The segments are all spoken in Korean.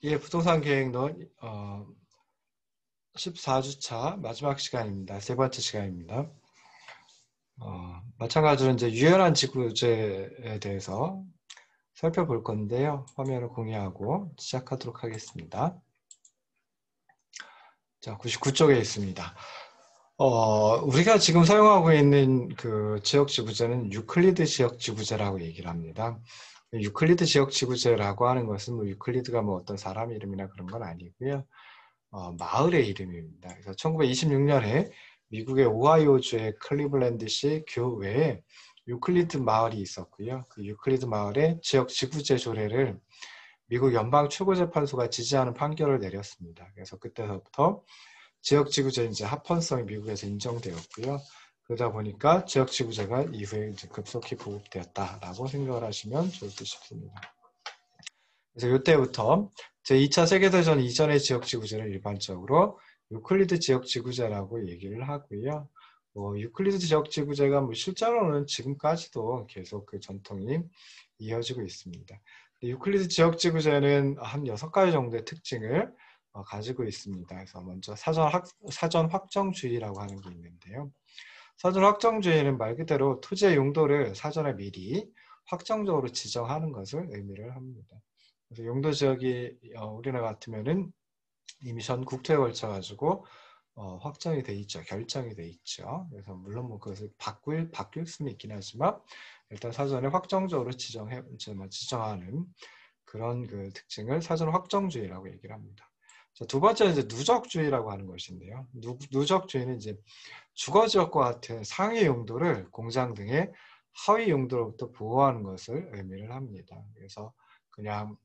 예, 부동산 계획론 14주차 마지막 시간입니다. 세 번째 시간입니다. 마찬가지로 이제 유연한 지구제에 대해서 살펴볼 건데요. 화면을 공유하고 시작하도록 하겠습니다. 자, 99쪽에 있습니다. 우리가 지금 사용하고 있는 그 지역지구제는 유클리드 지역지구제라고 얘기를 합니다. 유클리드 지역지구제라고 하는 것은 뭐 유클리드가 뭐 어떤 사람 이름이나 그런 건 아니고요. 마을의 이름입니다. 그래서 1926년에 미국의 오하이오주의 클리블랜드시 교외에 유클리드 마을이 있었고요. 그 유클리드 마을의 지역 지구제 조례를 미국 연방 최고재판소가 지지하는 판결을 내렸습니다. 그래서 그때부터 지역 지구제 이제 합헌성이 미국에서 인정되었고요. 그러다 보니까 지역 지구제가 이후에 이제 급속히 보급되었다라고 생각을 하시면 좋을 듯 싶습니다. 그래서 이때부터 제2차 세계대전 이전의 지역지구제를 일반적으로 유클리드 지역지구제라고 얘기를 하고요. 유클리드 지역지구제가 실제로는 지금까지도 계속 그 전통이 이어지고 있습니다. 유클리드 지역지구제는 한 6가지 정도의 특징을 가지고 있습니다. 그래서 먼저 사전 확정주의라고 하는 게 있는데요. 사전 확정주의는 말 그대로 토지의 용도를 사전에 미리 확정적으로 지정하는 것을 의미를 합니다. 그래서 용도 지역이 우리나라 같으면은 이미 전 국토에 걸쳐 가지고 확정이 돼 있죠. 결정이 돼 있죠. 그래서 물론 뭐 그것을 바뀔 수는 있긴 하지만 일단 사전에 확정적으로 지정하는 그런 그 특징을 사전 확정주의라고 얘기를 합니다. 자, 두 번째는 이제 누적주의라고 하는 것인데요. 누적주의는 이제 주거지역과 같은 상위 용도를 공장 등의 하위 용도로부터 보호하는 것을 의미를 합니다. 그래서 그냥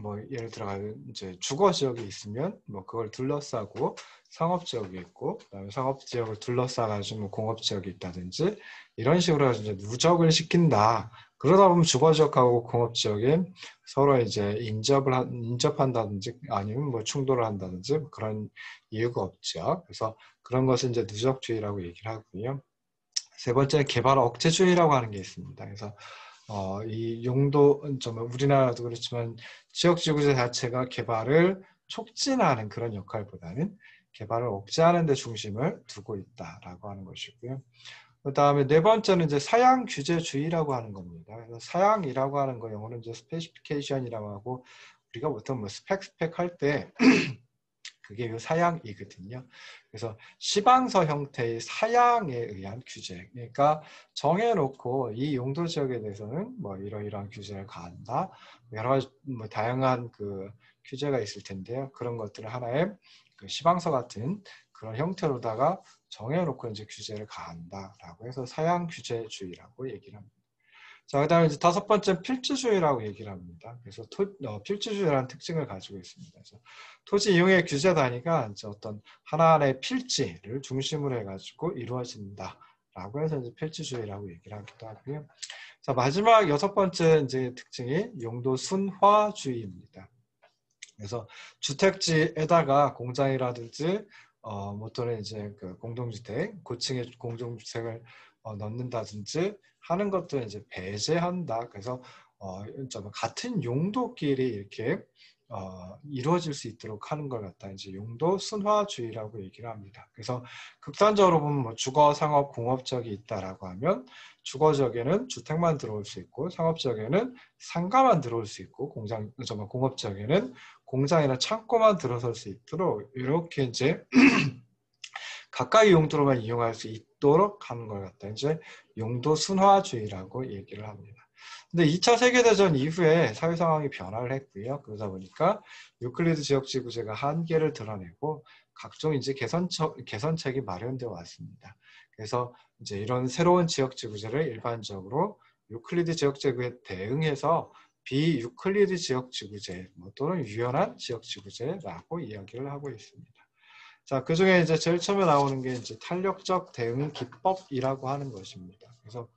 뭐 예를 들어 이제 주거 지역이 있으면 뭐 그걸 둘러싸고 상업 지역이 있고 그다음에 상업 지역을 둘러싸가지고 뭐 공업 지역이 있다든지 이런 식으로 해서 이제 누적을 시킨다. 그러다 보면 주거 지역하고 공업 지역에 서로 이제 인접한다든지 아니면 뭐 충돌을 한다든지 그런 이유가 없죠. 그래서 그런 것을 이제 누적주의라고 얘기를 하고요. 세 번째는 개발 억제주의라고 하는 게 있습니다. 그래서 이 용도, 우리나라도 그렇지만 지역지구제 자체가 개발을 촉진하는 그런 역할보다는 개발을 억제하는 데 중심을 두고 있다라고 하는 것이고요. 그 다음에 네 번째는 이제 사양 규제주의라고 하는 겁니다. 그래서 사양이라고 하는 거 영어는 이제 스페시피케이션이라고 하고 우리가 보통 뭐 스펙 할 때 그게 요 사양이거든요. 그래서 시방서 형태의 사양에 의한 규제. 그러니까 정해놓고 이 용도 지역에 대해서는 뭐 이러이러한 규제를 가한다. 여러 가지 뭐 다양한 그 규제가 있을 텐데요. 그런 것들을 하나의 그 시방서 같은 그런 형태로다가 정해놓고 이제 규제를 가한다라고 해서 사양 규제주의라고 얘기를 합니다. 자, 그다음에 이제 다섯 번째 필지주의라고 얘기를 합니다. 그래서 필지주의라는 특징을 가지고 있습니다. 그래서 토지 이용의 규제 단위가 이제 어떤 하나하나의 필지를 중심으로 해가지고 이루어진다라고 해서 이제 필지주의라고 얘기를 하기도 하고요. 자, 마지막 여섯 번째 이제 특징이 용도 순화주의입니다. 그래서 주택지에다가 공장이라든지 뭐 또는 이제 그 공동주택, 고층의 공동주택을 넣는다든지 하는 것도 이제 배제한다. 그래서 같은 용도끼리 이렇게 이루어질 수 있도록 하는 걸 갖다 이제 용도 순화주의라고 얘기를 합니다. 그래서 극단적으로 보면 뭐 주거, 상업, 공업 지역이 있다라고 하면 주거 지역에는 주택만 들어올 수 있고 상업 지역에는 상가만 들어올 수 있고 공업 지역에는 공장이나 창고만 들어설 수 있도록 이렇게 이제 가까이 용도로만 이용할 수 있도록 하는 걸 갖다 이제 용도 순화주의라고 얘기를 합니다. 근데 2차 세계대전 이후에 사회 상황이 변화를 했고요. 그러다 보니까 유클리드 지역지구제가 한계를 드러내고 각종 이제 개선책이 마련되어 왔습니다. 그래서 이제 이런 새로운 지역지구제를 일반적으로 유클리드 지역지구에 대응해서 비유클리드 지역지구제 또는 유연한 지역지구제라고 이야기를 하고 있습니다. 자, 그 중에 이제 제일 처음에 나오는 게 이제 탄력적 대응 기법이라고 하는 것입니다. 그래서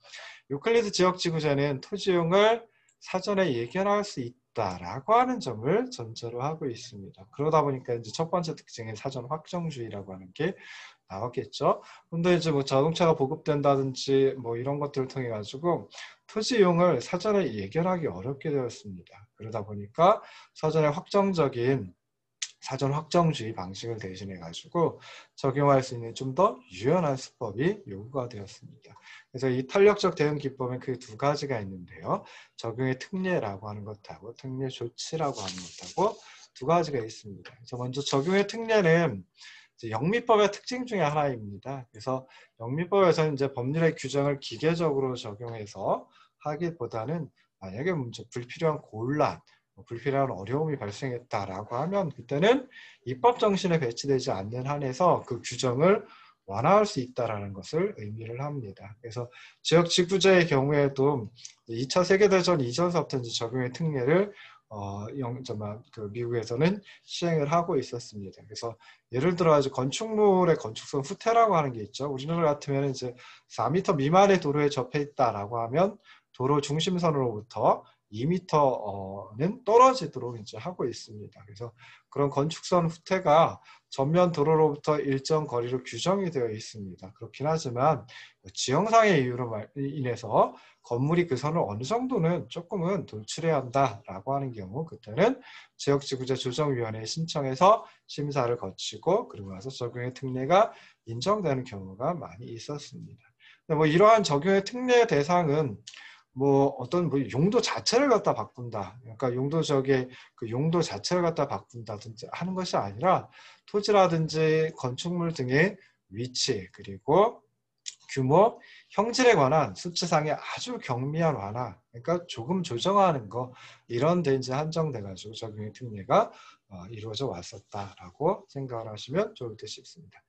유클리드 지역지구제는 토지용을 사전에 예견할 수 있다라고 하는 점을 전제로 하고 있습니다. 그러다 보니까 이제 첫 번째 특징인 사전 확정주의라고 하는 게 나왔겠죠. 근데 이제 뭐 자동차가 보급된다든지 뭐 이런 것들을 통해 가지고 토지 이용을 사전에 예견하기 어렵게 되었습니다. 그러다 보니까 사전에 사전 확정주의 방식을 대신해 가지고 적용할 수 있는 좀 더 유연한 수법이 요구가 되었습니다. 그래서 이 탄력적 대응 기법은 크게 두 가지가 있는데요. 적용의 특례라고 하는 것하고 특례 조치라고 하는 것하고 두 가지가 있습니다. 그래서 먼저 적용의 특례는 영미법의 특징 중에 하나입니다. 그래서 영미법에서는 이제 법률의 규정을 기계적으로 적용해서 하기보다는 만약에 불필요한 곤란, 불필요한 어려움이 발생했다라고 하면 그때는 입법 정신에 배치되지 않는 한에서 그 규정을 완화할 수 있다라는 것을 의미를 합니다. 그래서 지역 지구제의 경우에도 2차 세계대전 이전서부터 적용의 특례를 미국에서는 시행을 하고 있었습니다. 그래서 예를 들어 건축물의 건축성 후퇴라고 하는 게 있죠. 우리나라 같으면 이제 4m 미만의 도로에 접해 있다라고 하면 도로 중심선으로부터 2m는 떨어지도록 이제 하고 있습니다. 그래서 그런 건축선 후퇴가 전면 도로로부터 일정 거리로 규정이 되어 있습니다. 그렇긴 하지만 지형상의 이유로 인해서 건물이 그 선을 어느 정도는 조금은 돌출해야 한다라고 하는 경우 그때는 지역지구제 조정위원회에 신청해서 심사를 거치고 그리고 나서 적용의 특례가 인정되는 경우가 많이 있었습니다. 근데 이러한 적용의 특례 대상은 어떤 용도 자체를 갖다 바꾼다. 그러니까 용도적의 그 용도 자체를 갖다 바꾼다든지 하는 것이 아니라 토지라든지 건축물 등의 위치 그리고 규모, 형질에 관한 수치상의 아주 경미한 완화, 그러니까 조금 조정하는 거 이런 데 이제 한정돼 가지고 적용의 특례가 이루어져 왔었다라고 생각을 하시면 좋을 듯 싶습니다.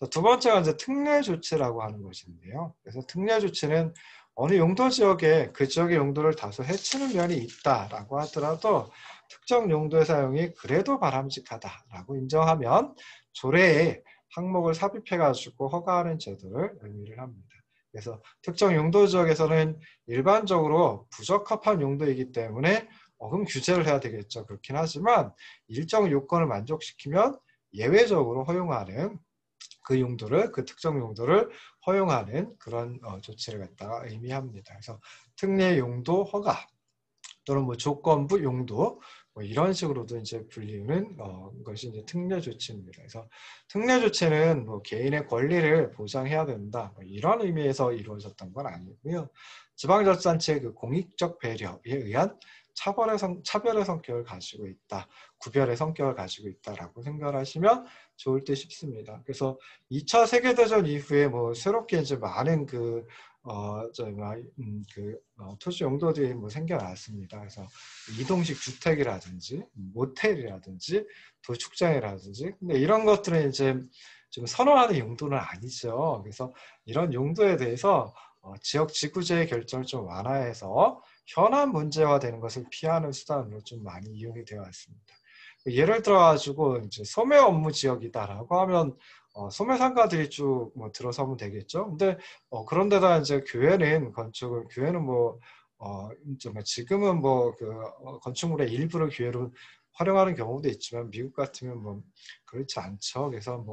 두 번째가 이제 특례 조치라고 하는 것인데요. 그래서 특례 조치는 어느 용도 지역에 그 지역의 용도를 다소 해치는 면이 있다라고 하더라도 특정 용도의 사용이 그래도 바람직하다라고 인정하면 조례에 항목을 삽입해가지고 허가하는 제도를 의미를 합니다. 그래서 특정 용도 지역에서는 일반적으로 부적합한 용도이기 때문에 어금 규제를 해야 되겠죠. 그렇긴 하지만 일정 요건을 만족시키면 예외적으로 허용하는 그 특정 용도를 허용하는 그런 조치를 갖다가 의미합니다. 그래서 특례 용도 허가 또는 조건부 용도 이런 식으로도 이제 불리는 것이 이제 특례 조치입니다. 그래서 특례 조치는 개인의 권리를 보장해야 된다 이런 의미에서 이루어졌던 건 아니고요. 지방자치단체의 그 공익적 배려에 의한 차별의 성격을 가지고 있다, 구별의 성격을 가지고 있다라고 생각을 하시면 좋을 듯 싶습니다. 그래서 2차 세계대전 이후에 새롭게 이제 많은 토지 용도들이 생겨났습니다. 그래서 이동식 주택이라든지 모텔이라든지 도축장이라든지 근데 이런 것들은 이제 좀 선호하는 용도는 아니죠. 그래서 이런 용도에 대해서 지역 지구제의 결정을 좀 완화해서 현안 문제화되는 것을 피하는 수단으로 좀 많이 이용이 되어 왔습니다. 예를 들어 가지고 이제 소매 업무 지역이다라고 하면 소매 상가들이 쭉 들어서면 되겠죠. 근데 그런데다 이제 교회는 지금은 건축물의 일부를 교회로 활용하는 경우도 있지만 미국 같으면 그렇지 않죠. 그래서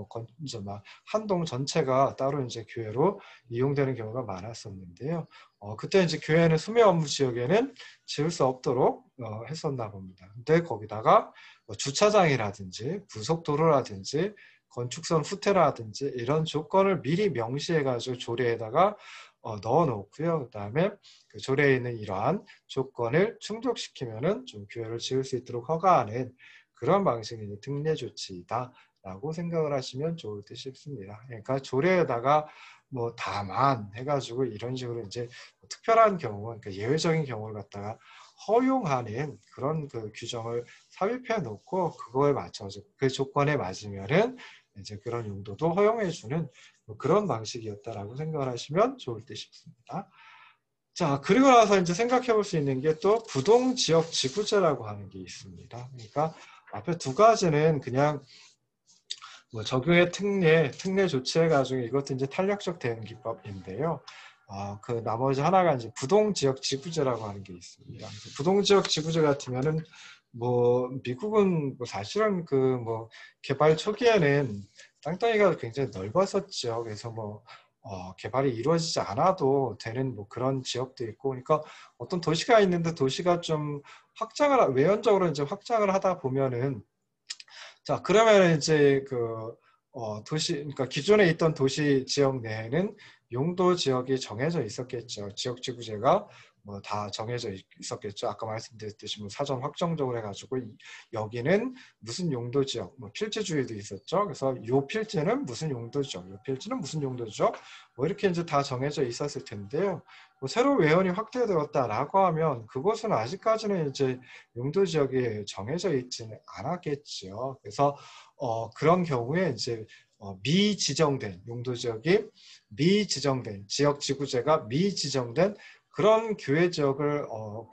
이제 한 동 전체가 따로 이제 교회로 이용되는 경우가 많았었는데요. 그때 이제 교회는 소매 업무 지역에는 지을 수 없도록 했었나 봅니다. 근데 거기다가 주차장이라든지 부속도로라든지 건축선 후퇴라든지 이런 조건을 미리 명시해가지고 조례에다가 넣어 놓고요. 그 다음에 그 조례에 있는 이러한 조건을 충족시키면은 좀 교회를 지을 수 있도록 허가하는 그런 방식이 특례 조치다라고 생각을 하시면 좋을 듯 싶습니다. 그러니까 조례에다가 다만 해가지고 이런 식으로 이제 특별한 경우, 그러니까 예외적인 경우를 갖다가 허용하는 그런 그 규정을 삽입해 놓고 그거에 맞춰서 그 조건에 맞으면은 이제 그런 용도도 허용해주는 그런 방식이었다라고 생각을 하시면 좋을 듯 싶습니다. 자, 그리고 나서 이제 생각해 볼 수 있는 게 또 부동지역 지구제라고 하는 게 있습니다. 그러니까 앞에 두 가지는 그냥 적용의 특례 조치해가지고 이것도 이제 탄력적 대응 기법인데요. 그 나머지 하나가 이제 부동지역 지구제라고 하는 게 있습니다. 부동지역 지구제 같으면은 미국은 사실은 개발 초기에는 땅덩이가 굉장히 넓었었죠. 그래서 개발이 이루어지지 않아도 되는 뭐 그런 지역도 있고, 그러니까 어떤 도시가 있는데 도시가 좀 외연적으로 이제 확장을 하다 보면은, 자, 그러면 이제 그러니까 기존에 있던 도시 지역 내에는 용도 지역이 정해져 있었겠죠. 지역 지구제가 뭐 다 정해져 있었겠죠. 아까 말씀드렸듯이 뭐 사전 확정적으로 해가지고 여기는 무슨 용도 지역, 뭐 필지주의도 있었죠. 그래서 요 필지는 무슨 용도죠, 요 필지는 무슨 용도죠. 뭐 이렇게 이제 다 정해져 있었을 텐데요. 뭐 새로 외연이 확대되었다라고 하면 그곳은 아직까지는 이제 용도 지역이 정해져 있지는 않았겠죠. 그래서 그런 경우에 이제 미지정된 용도 지역이 미지정된 지역 지구제가 미지정된 그런 교외 지역을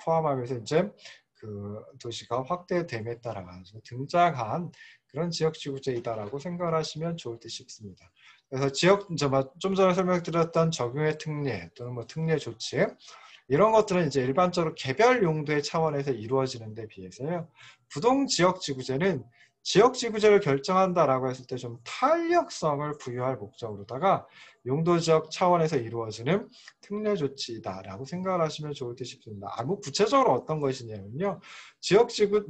포함하면서 이제 그 도시가 확대됨에 따라 등장한 그런 지역 지구제이다라고 생각을 하시면 좋을 듯 싶습니다. 그래서 좀 전에 설명드렸던 적용의 특례 또는 뭐 특례 조치 이런 것들은 이제 일반적으로 개별 용도의 차원에서 이루어지는 데 비해서요. 부동 지역 지구제는 지역 지구제를 결정한다라고 했을 때 좀 탄력성을 부여할 목적으로다가 용도 지역 차원에서 이루어지는 특례 조치다라고 생각을 하시면 좋을 듯 싶습니다. 뭐 구체적으로 어떤 것이냐면요. 지역 지구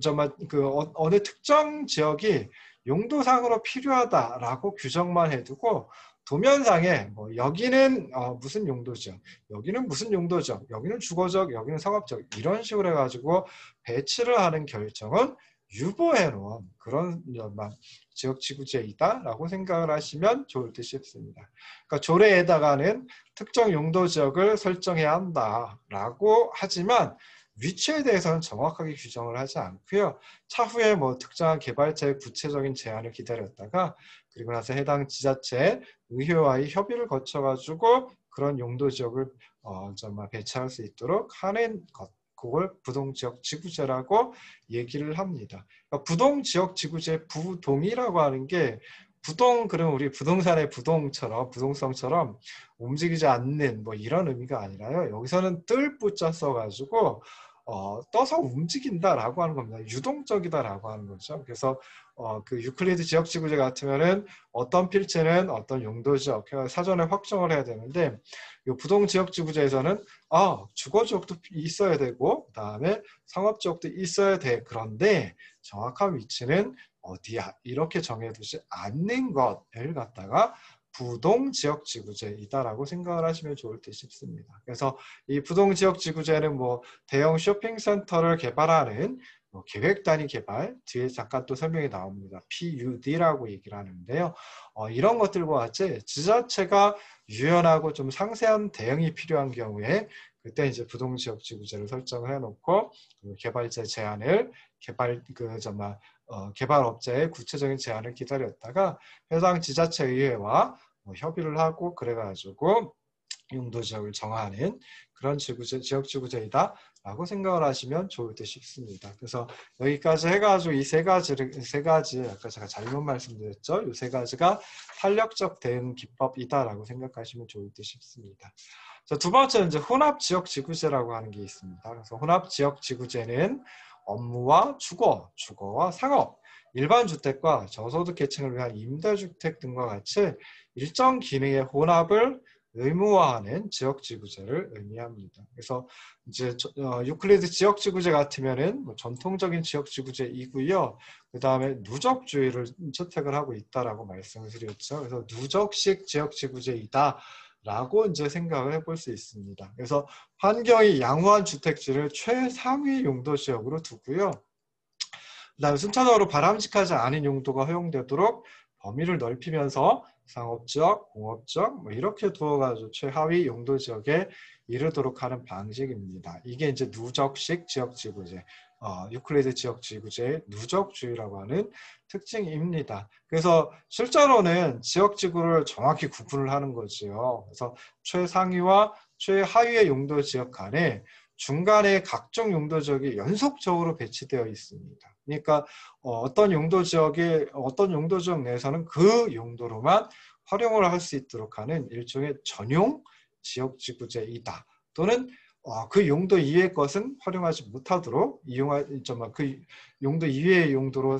어느 특정 지역이 용도상으로 필요하다라고 규정만 해두고 도면상에 뭐 여기는 무슨 용도죠, 여기는 무슨 용도죠, 여기는 주거적, 여기는 상업적 이런 식으로 해가지고 배치를 하는 결정은 유보해놓은 그런 지역지구제이다라고 생각을 하시면 좋을 듯 싶습니다. 그러니까 조례에다가는 특정 용도 지역을 설정해야 한다라고 하지만 위치에 대해서는 정확하게 규정을 하지 않고요. 차후에 뭐 특정한 개발자의 구체적인 제안을 기다렸다가 그리고 나서 해당 지자체 의회와의 협의를 거쳐가지고 그런 용도 지역을 배치할 수 있도록 하는 것. 그걸 부동지역 지구제라고 얘기를 합니다. 그러니까 부동지역 지구제 부동이라고 하는 게 그럼 우리 부동산의 부동성처럼 움직이지 않는 뭐 이런 의미가 아니라요. 여기서는 뜰 부자 써가지고 떠서 움직인다라고 하는 겁니다. 유동적이다라고 하는 거죠. 그래서 그 유클리드 지역지구제 같으면은 어떤 필지는 어떤 용도지역 사전에 확정을 해야 되는데 이 부동지역지구제에서는 주거지역도 있어야 되고 그다음에 상업지역도 있어야 돼. 그런데 정확한 위치는 어디야? 이렇게 정해두지 않는 것을 갖다가 부동지역지구제이다라고 생각을 하시면 좋을 듯 싶습니다. 그래서 이 부동지역지구제는 뭐 대형 쇼핑센터를 개발하는 계획 단위 개발, 뒤에 잠깐 또 설명이 나옵니다. PUD라고 얘기를 하는데요. 이런 것들과 같이 지자체가 유연하고 좀 상세한 대응이 필요한 경우에 그때 이제 부동지역지구제를 설정을 해놓고 개발자 제안을 개발업자의 구체적인 제안을 기다렸다가 해당 지자체 의회와 협의를 하고 그래가지고 용도지역을 정하는 그런 지역지구제이다 라고 생각을 하시면 좋을 듯 싶습니다. 그래서 여기까지 해가지고 이 세 가지 아까 제가 잘못 말씀드렸죠. 이 세 가지가 탄력적 대응 기법이다 라고 생각하시면 좋을 듯 싶습니다. 자, 두 번째는 이제 혼합지역지구제라고 하는 게 있습니다. 그래서 혼합지역지구제는 업무와 주거와 상업, 일반 주택과 저소득 계층을 위한 임대주택 등과 같이 일정 기능의 혼합을 의무화하는 지역지구제를 의미합니다. 그래서 이제 유클리드 지역지구제 같으면은 뭐 전통적인 지역지구제이고요. 그 다음에 누적주의를 채택을 하고 있다라고 말씀을 드렸죠. 그래서 누적식 지역지구제이다. 라고 이제 생각을 해볼 수 있습니다. 그래서 환경이 양호한 주택지를 최상위 용도 지역으로 두고요. 그다음에 순차적으로 바람직하지 않은 용도가 허용되도록 범위를 넓히면서 상업지역, 공업지역 뭐 이렇게 두어가지고 최하위 용도 지역에 이르도록 하는 방식입니다. 이게 이제 누적식 지역지구제, 유클리드 지역지구제의 누적주의라고 하는 특징입니다. 그래서 실제로는 지역지구를 정확히 구분을 하는 거지요. 그래서 최상위와 최하위의 용도 지역 간에 중간에 각종 용도 지역이 연속적으로 배치되어 있습니다. 그러니까 어떤 용도 지역 내에서는 그 용도로만 활용을 할 수 있도록 하는 일종의 전용 지역지구제이다. 또는 그 용도 이외의 것은 활용하지 못하도록 그 용도 이외의 용도로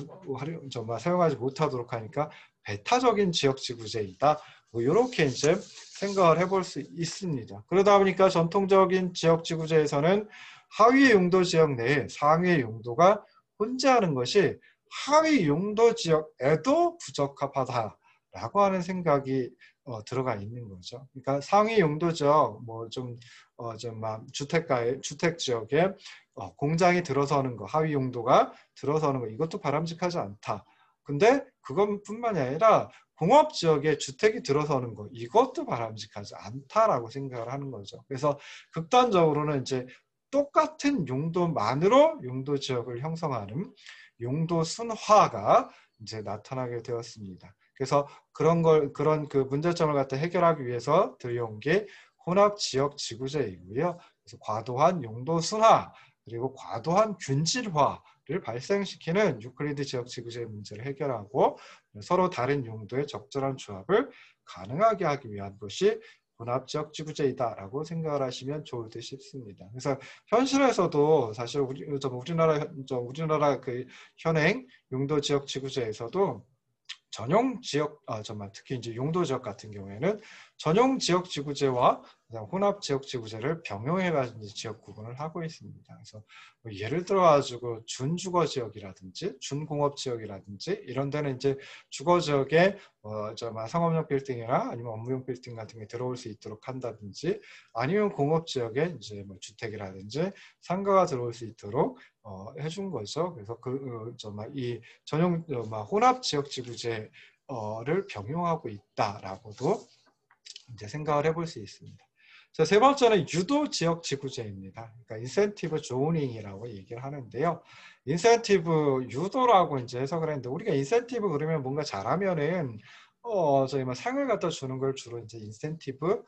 사용하지 못하도록 하니까 배타적인 지역지구제이다 뭐 이렇게 이제 생각을 해볼 수 있습니다. 그러다 보니까 전통적인 지역지구제에서는 하위 용도 지역 내에 상위 용도가 존재하는 것이 하위 용도 지역에도 부적합하다라고 하는 생각이 들어가 있는 거죠. 그러니까 상위 용도 지역, 뭐좀 주택 지역에 공장이 들어서는 거, 하위 용도가 들어서는 거, 이것도 바람직하지 않다. 근데 그것뿐만이 아니라 공업 지역에 주택이 들어서는 거, 이것도 바람직하지 않다라고 생각을 하는 거죠. 그래서 극단적으로는 이제 똑같은 용도만으로 용도 지역을 형성하는 용도 순화가 이제 나타나게 되었습니다. 그래서 그런 그 문제점을 갖다 해결하기 위해서 들여온 게 혼합 지역 지구제이고요. 그래서 과도한 용도 순화 그리고 과도한 균질화를 발생시키는 유클리드 지역 지구제의 문제를 해결하고 서로 다른 용도의 적절한 조합을 가능하게 하기 위한 것이 혼합 지역 지구제이다라고 생각을 하시면 좋을 듯 싶습니다. 그래서 현실에서도 사실 우리나라 그 현행 용도 지역 지구제에서도 전용 지역, 특히 이제 용도 지역 같은 경우에는 전용 지역 지구제와 혼합 지역 지구제를 병용해가지고 지역 구분을 하고 있습니다. 그래서 뭐 예를 들어가지고 준주거 지역이라든지 준공업 지역이라든지 이런 데는 이제 주거 지역에 상업용 빌딩이나 아니면 업무용 빌딩 같은 게 들어올 수 있도록 한다든지 아니면 공업 지역에 이제 뭐 주택이라든지 상가가 들어올 수 있도록 해준 거죠. 그래서 이 전용 혼합 지역 지구제를 병용하고 있다라고도 이제 생각을 해볼 수 있습니다. 자, 세 번째는 유도 지역 지구제입니다. 그러니까 인센티브 조닝이라고 얘기를 하는데요. 인센티브 유도라고 이제 해석을 했는데 우리가 인센티브 그러면 뭔가 잘하면은 상을 갖다 주는 걸 주로 이제 인센티브,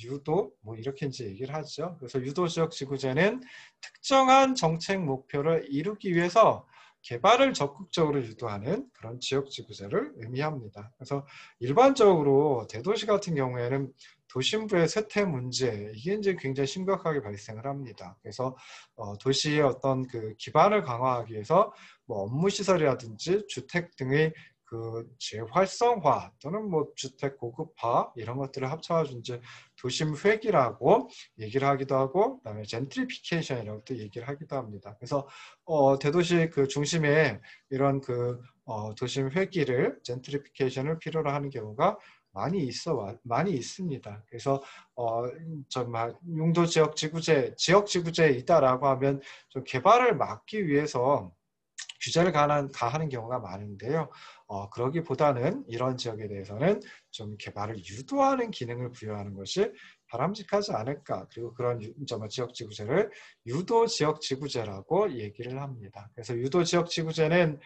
유도 뭐 이렇게 이제 얘기를 하죠. 그래서 유도 지역 지구제는 특정한 정책 목표를 이루기 위해서 개발을 적극적으로 유도하는 그런 지역 지구제를 의미합니다. 그래서 일반적으로 대도시 같은 경우에는 도심부의 쇠퇴 문제 이게 이제 굉장히 심각하게 발생을 합니다. 그래서 도시의 어떤 그 기반을 강화하기 위해서 뭐 업무 시설이라든지 주택 등의 그 재활성화 또는 뭐 주택 고급화 이런 것들을 합쳐가지고 이제 도심 회기라고 얘기를 하기도 하고 그다음에 젠트리피케이션이라고 또 얘기를 하기도 합니다. 그래서 대도시 그 중심에 이런 그 도심 회기를 젠트리피케이션을 필요로 하는 경우가 많이 있습니다. 그래서 용도 지역 지구제에 있다라고 하면 좀 개발을 막기 위해서 규제를 가하는 경우가 많은데요. 그러기보다는 이런 지역에 대해서는 좀 개발을 유도하는 기능을 부여하는 것이 바람직하지 않을까. 그리고 그런 지역 지구제를 유도 지역 지구제라고 얘기를 합니다. 그래서 유도 지역 지구제는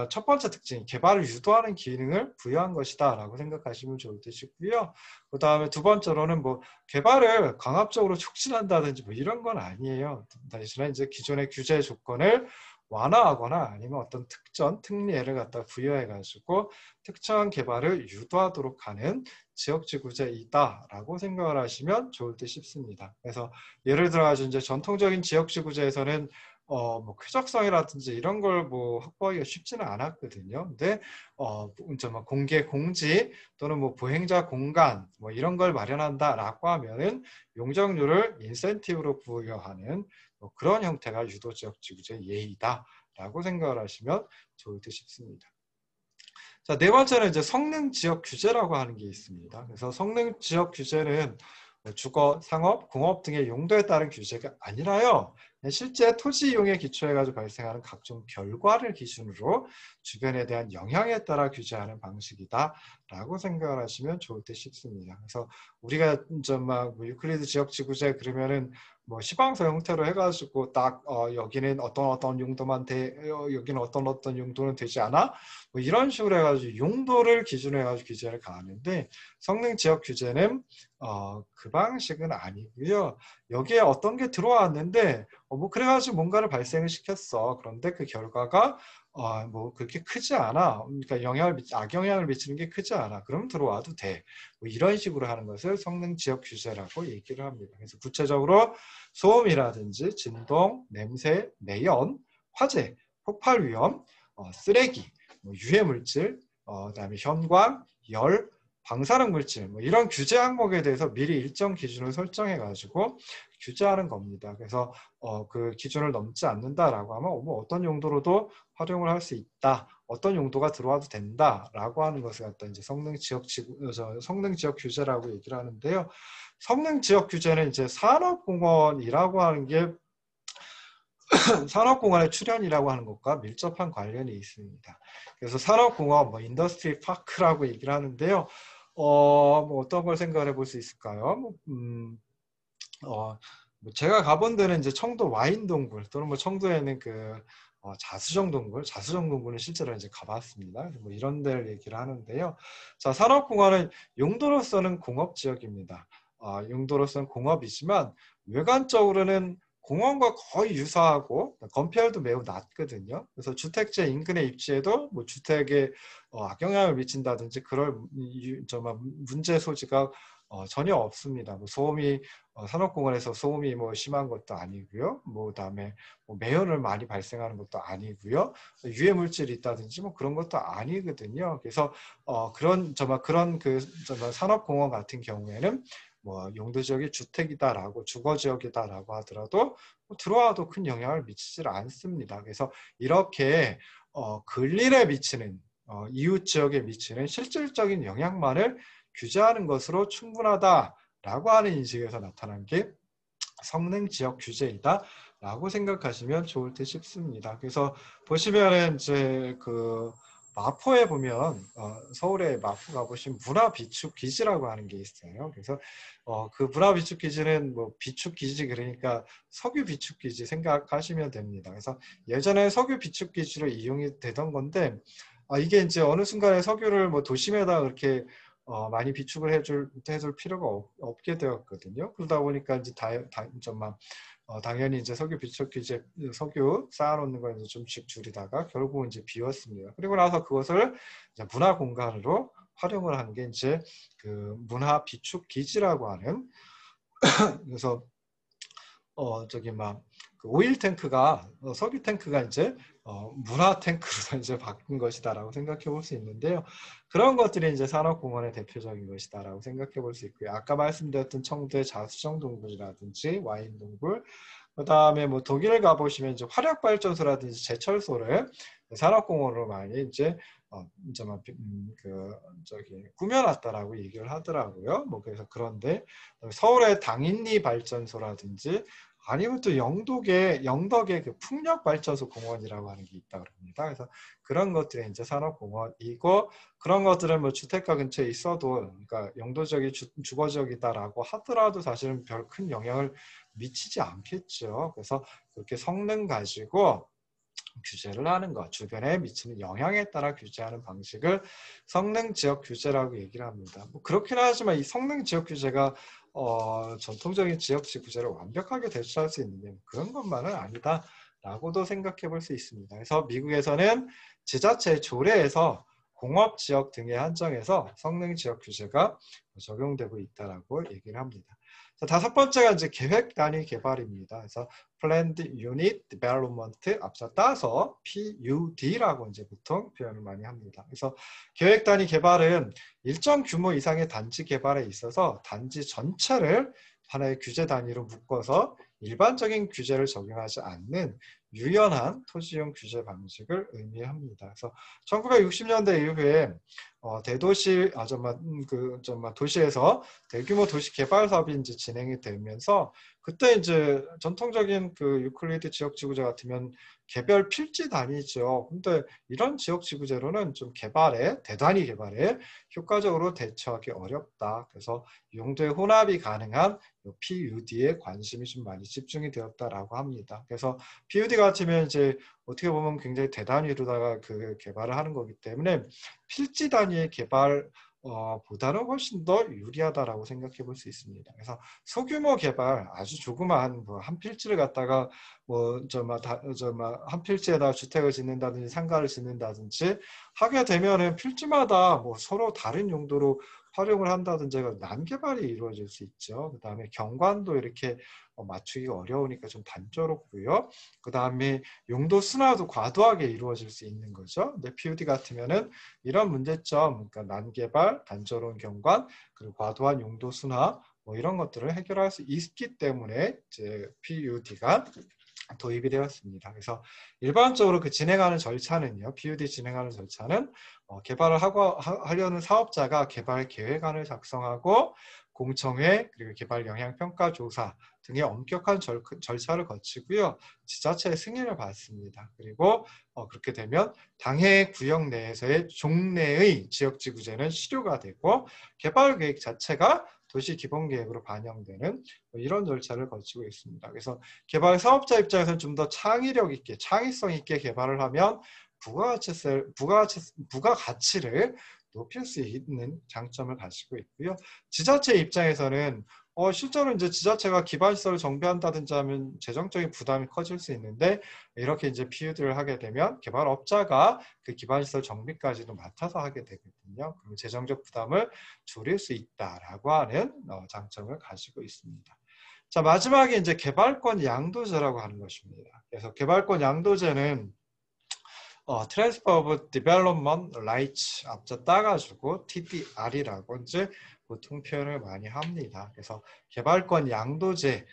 첫 번째 특징이 개발을 유도하는 기능을 부여한 것이다라고 생각하시면 좋을 듯이고요. 그 다음에 두 번째로는 뭐 개발을 강압적으로 촉진한다든지 뭐 이런 건 아니에요. 대신에 이제 기존의 규제 조건을 완화하거나 아니면 어떤 특례를 갖다 부여해가지고 특정한 개발을 유도하도록 하는 지역지구제이다라고 생각을 하시면 좋을 듯 싶습니다. 그래서 예를 들어가지고 이제 전통적인 지역지구제에서는 뭐 쾌적성이라든지 이런 걸 뭐 확보하기가 쉽지는 않았거든요. 근데 공개 공지 또는 뭐 보행자 공간 뭐 이런 걸 마련한다라고 하면은 용적률을 인센티브로 부여하는 뭐 그런 형태가 유도 지역 지구제 예의다라고 생각을 하시면 좋을 듯 싶습니다. 자, 네 번째는 이제 성능 지역 규제라고 하는 게 있습니다. 그래서 성능 지역 규제는 주거, 상업, 공업 등의 용도에 따른 규제가 아니라요. 실제 토지 이용에 기초해가지고 발생하는 각종 결과를 기준으로 주변에 대한 영향에 따라 규제하는 방식이다라고 생각을 하시면 좋을 듯 싶습니다. 그래서 우리가 유클리드 지역 지구제 그러면은 뭐 시방서 형태로 해가지고 딱 여기는 어떤 용도만 여기는 어떤 용도는 되지 않아? 뭐 이런 식으로 해가지고 용도를 기준으로 해가지고 규제를 가하는데 성능 지역 규제는 그 방식은 아니고요. 여기에 어떤 게 들어왔는데 뭐 그래가지고 뭔가를 발생을 시켰어. 그런데 그 결과가 뭐 그렇게 크지 않아. 그러니까 악영향을 미치는 게 크지 않아. 그럼 들어와도 돼. 뭐 이런 식으로 하는 것을 성능 지역 규제라고 얘기를 합니다. 그래서 구체적으로 소음이라든지 진동, 냄새, 매연, 화재, 폭발 위험, 쓰레기, 뭐 유해물질, 그다음에 현관, 열, 방사능 물질 뭐 이런 규제 항목에 대해서 미리 일정 기준을 설정해 가지고 규제하는 겁니다. 그래서 그 기준을 넘지 않는다라고 하면 뭐 어떤 용도로도 활용을 할 수 있다. 어떤 용도가 들어와도 된다라고 하는 것을 갖다 이제 성능 지역 규제라고 얘기를 하는데요. 성능 지역 규제는 이제 산업공원이라고 하는 게 산업공원의 출현이라고 하는 것과 밀접한 관련이 있습니다. 그래서 산업공원, 뭐 인더스트리 파크라고 얘기를 하는데요. 뭐 어떤 걸 생각해 볼 수 있을까요? 뭐 제가 가본 데는 이제 청도 와인동굴 또는 뭐 청도에는 그 자수정동굴은 실제로 이제 가봤습니다. 뭐 이런 데를 얘기를 하는데요. 자, 산업공원은 용도로서는 공업지역입니다. 용도로서는 공업이지만 외관적으로는 공원과 거의 유사하고 건폐율도 매우 낮거든요. 그래서 주택지 인근에 입지해도 뭐 주택에 악영향을 미친다든지 그럴 문제 소지가 전혀 없습니다. 뭐 소음이 산업공원에서 소음이 뭐 심한 것도 아니고요. 뭐 그다음에 뭐 매연을 많이 발생하는 것도 아니고요. 유해 물질이 있다든지 뭐 그런 것도 아니거든요. 그래서 그런 그 산업공원 같은 경우에는 뭐 용도 지역이 주택이다라고 주거 지역이다라고 하더라도 뭐 들어와도 큰 영향을 미치질 않습니다. 그래서 이렇게 근린에 미치는 이웃 지역에 미치는 실질적인 영향만을 규제하는 것으로 충분하다라고 하는 인식에서 나타난 게 성능 지역 규제이다라고 생각하시면 좋을 듯 싶습니다. 그래서 보시면은 이제 그 마포에 보면 서울에 마포 가보신 문화비축기지라고 하는 게 있어요. 그래서 그 문화비축기지는 뭐 비축기지 그러니까 석유 비축기지 생각하시면 됩니다. 그래서 예전에 석유 비축기지로 이용이 되던 건데 이게 이제 어느 순간에 석유를 뭐 도심에다 그렇게 많이 비축을 해줄 필요가 없게 되었거든요. 그러다 보니까 이제 당연히 이제 석유 비축기지 석유 쌓아놓는 걸 이제 좀씩 줄이다가 결국은 이제 비웠습니다. 그리고 나서 그것을 이제 문화 공간으로 활용을 한 게 이제 그 문화 비축 기지라고 하는 그래서 저기 막 그 오일 탱크가 석유 탱크가 이제 문화 탱크로 이제 바뀐 것이다라고 생각해 볼 수 있는데요. 그런 것들이 이제 산업공원의 대표적인 것이다라고 생각해 볼 수 있고요. 아까 말씀드렸던 청도의 자수정동굴이라든지 와인동굴, 그다음에 뭐 독일 가보시면 이제 화력발전소라든지 제철소를 산업공원으로 많이 이제 꾸며놨다라고 얘기를 하더라고요. 뭐 그래서 그런데 서울의 당인리 발전소라든지 아니면 또 영덕의 그 풍력발전소 공원이라고 하는 게 있다고 합니다. 그래서 그런 것들이 이제 산업공원이고 그런 것들은 뭐 주택가 근처에 있어도 그러니까 용도 지역이 주거 지역이다라고 하더라도 사실은 별 큰 영향을 미치지 않겠죠. 그래서 그렇게 성능 가지고 규제를 하는 것, 주변에 미치는 영향에 따라 규제하는 방식을 성능 지역 규제라고 얘기를 합니다. 뭐 그렇긴 하지만 이 성능 지역 규제가 전통적인 지역지 규제를 완벽하게 대체할 수 있는 그런 것만은 아니다라고도 생각해 볼 수 있습니다. 그래서 미국에서는 지자체 조례에서 공업 지역 등에 한정해서 성능 지역 규제가 적용되고 있다라고 얘기를 합니다. 자, 다섯 번째가 이제 계획 단위 개발입니다. 그래서 Planned Unit Development 앞서 따서 PUD라고 이제 보통 표현을 많이 합니다. 그래서 계획 단위 개발은 일정 규모 이상의 단지 개발에 있어서 단지 전체를 하나의 규제 단위로 묶어서 일반적인 규제를 적용하지 않는 유연한 토지용 규제 방식을 의미합니다. 그래서 1960년대 이후에 대도시 도시에서 대규모 도시 개발 사업이 이제 진행이 되면서 그때 이제 전통적인 그 유클리드 지역 지구제 같으면 개별 필지 단위죠. 근데 이런 지역 지구제로는 좀 대단위 개발에 효과적으로 대처하기 어렵다. 그래서 용도의 혼합이 가능한 PUD에 관심이 좀 많이 집중이 되었다라고 합니다. 그래서 PUD 같으면 이제 어떻게 보면 굉장히 대단위로다가 그 개발을 하는 거기 때문에 필지 단위의 개발 보다는 훨씬 더 유리하다라고 생각해 볼 수 있습니다. 그래서 소규모 개발, 아주 조그마한 뭐 한 필지를 갖다가 한 필지에다 주택을 짓는다든지 상가를 짓는다든지 하게 되면은 필지마다 뭐 서로 다른 용도로 활용을 한다든지 난개발이 이루어질 수 있죠. 그 다음에 경관도 이렇게 맞추기가 어려우니까 좀 단조롭고요. 그 다음에 용도 순화도 과도하게 이루어질 수 있는 거죠. 근데 PUD 같으면은 이런 문제점, 그러니까 난개발, 단조로운 경관, 그리고 과도한 용도 순화 뭐 이런 것들을 해결할 수 있기 때문에 이제 PUD가 도입이 되었습니다. 그래서 일반적으로 그 진행하는 절차는요, PUD 진행하는 절차는 개발을 하려는 사업자가 개발 계획안을 작성하고 공청회 그리고 개발 영향평가 조사 등의 엄격한 절차를 거치고요, 지자체의 승인을 받습니다. 그리고 그렇게 되면 당해 구역 내에서의 종내의 지역지구제는 실효가 되고 개발 계획 자체가 도시 기본 계획으로 반영되는 이런 절차를 거치고 있습니다. 그래서 개발 사업자 입장에서는 좀 더 창의력 있게, 창의성 있게 개발을 하면 부가가치를 높일 수 있는 장점을 가지고 있고요. 지자체 입장에서는 실제로 이제 지자체가 기반시설을 정비한다든지 하면 재정적인 부담이 커질 수 있는데, 이렇게 이제 PUD를 하게 되면 개발업자가 그 기반시설 정비까지도 맡아서 하게 되거든요. 그럼 재정적 부담을 줄일 수 있다라고 하는 장점을 가지고 있습니다. 자, 마지막에 이제 개발권 양도제라고 하는 것입니다. 그래서 개발권 양도제는 Transfer of Development Rights 앞자 따가지고 TDR이라고 이제 보통 표현을 많이 합니다. 그래서 개발권 양도제,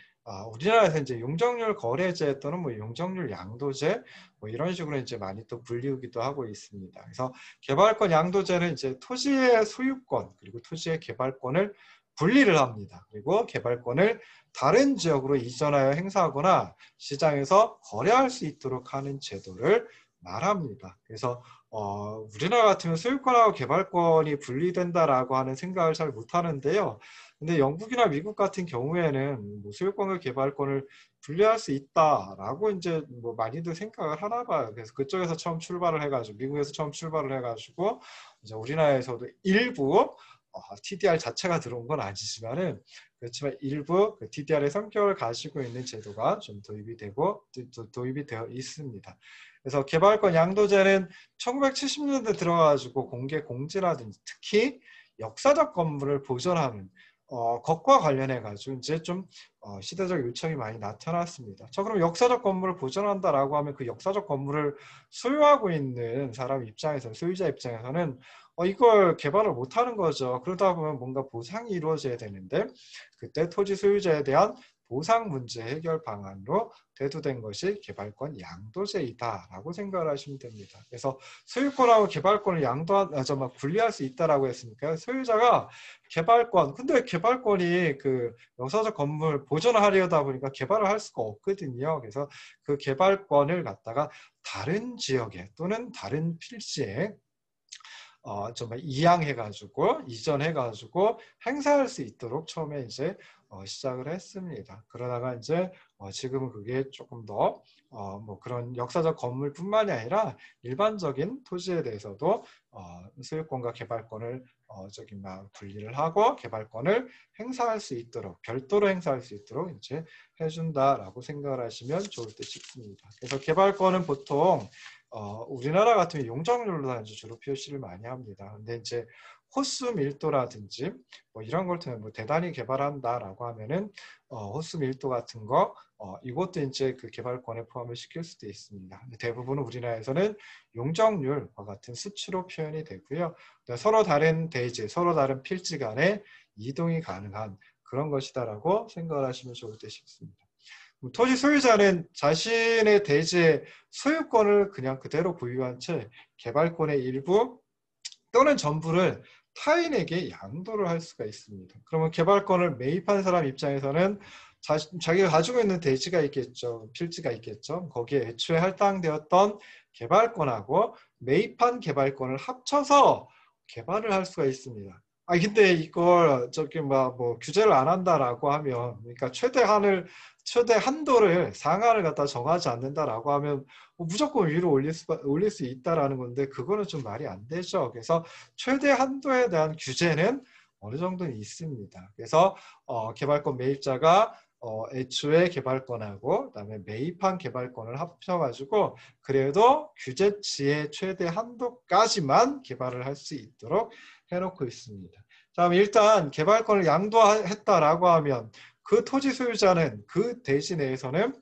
우리나라에서 이제 용적률 거래제 또는 뭐 용적률 양도제 뭐 이런 식으로 이제 많이 또 불리우기도 하고 있습니다. 그래서 개발권 양도제는 이제 토지의 소유권 그리고 토지의 개발권을 분리를 합니다. 그리고 개발권을 다른 지역으로 이전하여 행사하거나 시장에서 거래할 수 있도록 하는 제도를 말합니다. 그래서 우리나라 같으면 소유권하고 개발권이 분리된다라고 하는 생각을 잘 못하는데요. 근데 영국이나 미국 같은 경우에는 뭐 소유권과 개발권을 분리할 수 있다라고 이제 뭐 많이들 생각을 하나 봐요. 그래서 그쪽에서 처음 출발을 해가지고, 미국에서 처음 출발을 해가지고 이제 우리나라에서도 일부 TDR 자체가 들어온 건 아니지만은, 그렇지만 일부 그 TDR의 성격을 가지고 있는 제도가 좀 도입이 되어 있습니다. 그래서 개발권 양도제는 1970년대 들어가지고 공개 공지라든지 특히 역사적 건물을 보존하는 것과 관련해 가지고 이제 좀 시대적 요청이 많이 나타났습니다. 자, 그럼 역사적 건물을 보존한다라고 하면 그 역사적 건물을 소유하고 있는 사람 입장에서, 소유자 입장에서는 이걸 개발을 못하는 거죠. 그러다 보면 뭔가 보상이 이루어져야 되는데, 그때 토지 소유자에 대한 보상 문제 해결 방안으로 대두된 것이 개발권 양도제이다라고 생각을 하시면 됩니다. 그래서 소유권하고 개발권을 분리할 수 있다라고 했으니까 소유자가 개발권, 근데 개발권이 그 역사적 건물 보존하려다 보니까 개발을 할 수가 없거든요. 그래서 그 개발권을 갖다가 다른 지역에 또는 다른 필지에 정말 이양해가지고 이전해가지고 행사할 수 있도록 처음에 이제 시작을 했습니다. 그러다가 이제 지금은 그게 조금 더 뭐 그런 역사적 건물뿐만이 아니라 일반적인 토지에 대해서도 소유권과 개발권을 분리를 하고 개발권을 행사할 수 있도록, 별도로 행사할 수 있도록 이제 해준다라고 생각을 하시면 좋을 듯 싶습니다. 그래서 개발권은 보통 우리나라 같은 용적률로 주로 표시를 많이 합니다. 근데 이제 호수 밀도라든지 뭐 이런 걸 통해 뭐 대단히 개발한다라고 하면은 호수 밀도 같은 거 이것도 이제 그 개발권에 포함을 시킬 수도 있습니다. 근데 대부분 우리나라에서는 용적률과 같은 수치로 표현이 되고요. 서로 다른 대지, 서로 다른 필지 간에 이동이 가능한 그런 것이다라고 생각을 하시면 좋을 듯 싶습니다. 토지 소유자는 자신의 대지의 소유권을 그냥 그대로 보유한 채 개발권의 일부 또는 전부를 타인에게 양도를 할 수가 있습니다. 그러면 개발권을 매입한 사람 입장에서는 자기가 가지고 있는 대지가 있겠죠. 필지가 있겠죠. 거기에 애초에 할당되었던 개발권하고 매입한 개발권을 합쳐서 개발을 할 수가 있습니다. 근데 이걸 뭐 규제를 안 한다라고 하면, 그러니까 최대 한도를 상한을 갖다 정하지 않는다라고 하면 무조건 위로 올릴 수 있다라는 건데, 그거는 좀 말이 안 되죠. 그래서 최대 한도에 대한 규제는 어느 정도는 있습니다. 그래서 개발권 매입자가 애초에 개발권하고 그다음에 매입한 개발권을 합쳐가지고 그래도 규제치의 최대 한도까지만 개발을 할 수 있도록 해놓고 있습니다. 다음에 일단 개발권을 양도했다라고 하면 그 토지 소유자는 그 대지 내에서는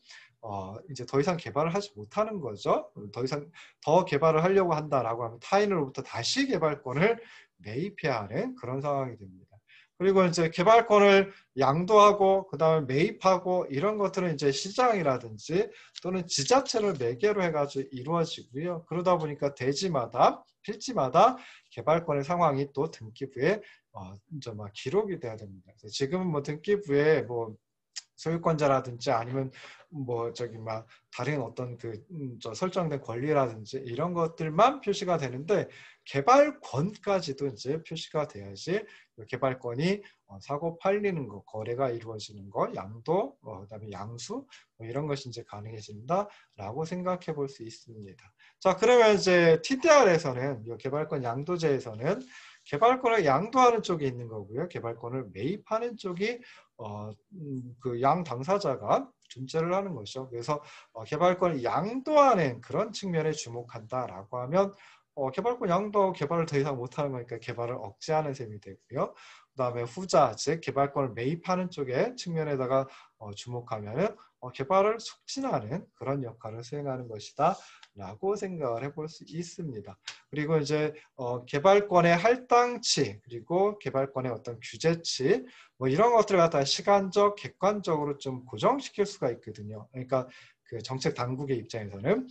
이제 더 이상 개발을 하지 못하는 거죠. 더 이상 더 개발을 하려고 한다라고 하면 타인으로부터 다시 개발권을 매입해야 하는 그런 상황이 됩니다. 그리고 이제 개발권을 양도하고 그다음에 매입하고 이런 것들은 이제 시장이라든지 또는 지자체를 매개로 해가지고 이루어지고요. 그러다 보니까 대지마다 필지마다 개발권의 상황이 또 등기부에 이제 막 기록이 돼야 됩니다. 그래서 지금은 뭐 등기부에 뭐 소유권자라든지 아니면 뭐 저기 막 다른 어떤 저 설정된 권리라든지 이런 것들만 표시가 되는데 개발권까지도 이제 표시가 돼야지 개발권이 사고 팔리는 거, 거래가 이루어지는 거, 양도, 그다음에 양수 뭐 이런 것이 이제 가능해진다라고 생각해 볼 수 있습니다. 자, 그러면 이제 TDR에서는 이 개발권 양도제에서는 개발권을 양도하는 쪽이 있는 거고요. 개발권을 매입하는 쪽이 그 양 당사자가 존재를 하는 것이죠. 그래서 개발권을 양도하는 그런 측면에 주목한다라고 하면 개발권 양도 개발을 더 이상 못하는 거니까 개발을 억제하는 셈이 되고요. 그 다음에 후자, 즉 개발권을 매입하는 쪽의 측면에다가 주목하면은 개발을 촉진하는 그런 역할을 수행하는 것이다 라고 생각을 해볼 수 있습니다. 그리고 이제 개발권의 할당치 그리고 개발권의 어떤 규제치 뭐 이런 것들을 갖다 시간적, 객관적으로 좀 고정시킬 수가 있거든요. 그러니까 그 정책 당국의 입장에서는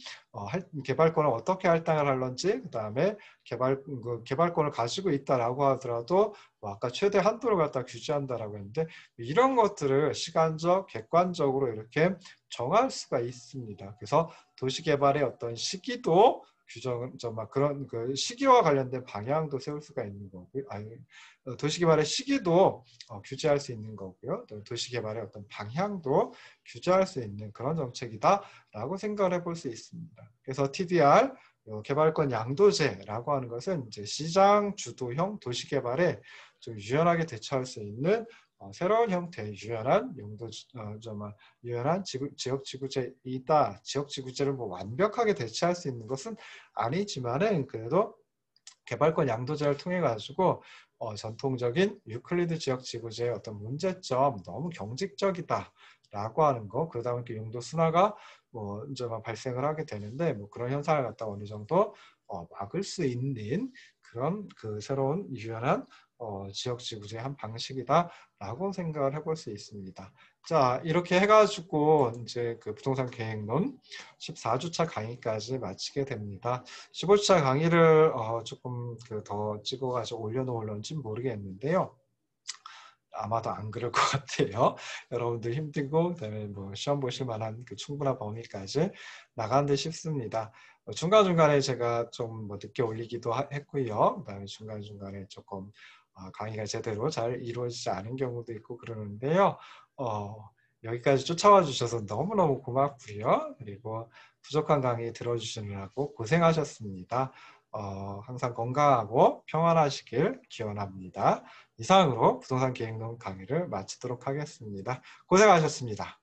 개발권을 어떻게 할당을 할런지, 그 다음에 개발권을 가지고 있다라고 하더라도 뭐 아까 최대 한도를 갖다 규제한다라고 했는데 이런 것들을 시간적, 객관적으로 이렇게 정할 수가 있습니다. 그래서 도시개발의 어떤 시기도 규정, 그런 그 시기와 관련된 방향도 세울 수가 있는 거고요. 도시개발의 시기도 규제할 수 있는 거고요. 또 도시개발의 어떤 방향도 규제할 수 있는 그런 정책이다라고 생각을 해볼 수 있습니다. 그래서 TDR 개발권 양도제라고 하는 것은 이제 시장 주도형 도시개발에 좀 유연하게 대처할 수 있는 새로운 형태의 유연한 유연한 지역지구제이다. 지역지구제를 뭐 완벽하게 대체할 수 있는 것은 아니지만은 그래도 개발권 양도제를 통해 가지고 전통적인 유클리드 지역지구제의 어떤 문제점 너무 경직적이다라고 하는 거, 그러다 보니까 용도 순화가 뭐 이제 발생을 하게 되는데 뭐 그런 현상을 갖다 어느 정도 막을 수 있는 그런 그 새로운 유연한 지역지구제의 한 방식이다라고 생각을 해볼 수 있습니다. 자, 이렇게 해가지고 이제 그 부동산 계획론 14주차 강의까지 마치게 됩니다. 15주차 강의를 조금 더 찍어가지고 올려놓을런지 모르겠는데요. 아마도 안 그럴 것 같아요. 여러분들 힘들고 그다음에 뭐 시험 보실 만한 그 충분한 범위까지 나간 듯 싶습니다. 중간중간에 제가 좀 뭐 늦게 올리기도 했고요. 그다음에 중간중간에 조금 강의가 제대로 잘 이루어지지 않은 경우도 있고 그러는데요. 여기까지 쫓아와 주셔서 너무너무 고맙고요. 그리고 부족한 강의 들어주시느라고 고생하셨습니다. 항상 건강하고 평안하시길 기원합니다. 이상으로 부동산 계획론 강의를 마치도록 하겠습니다. 고생하셨습니다.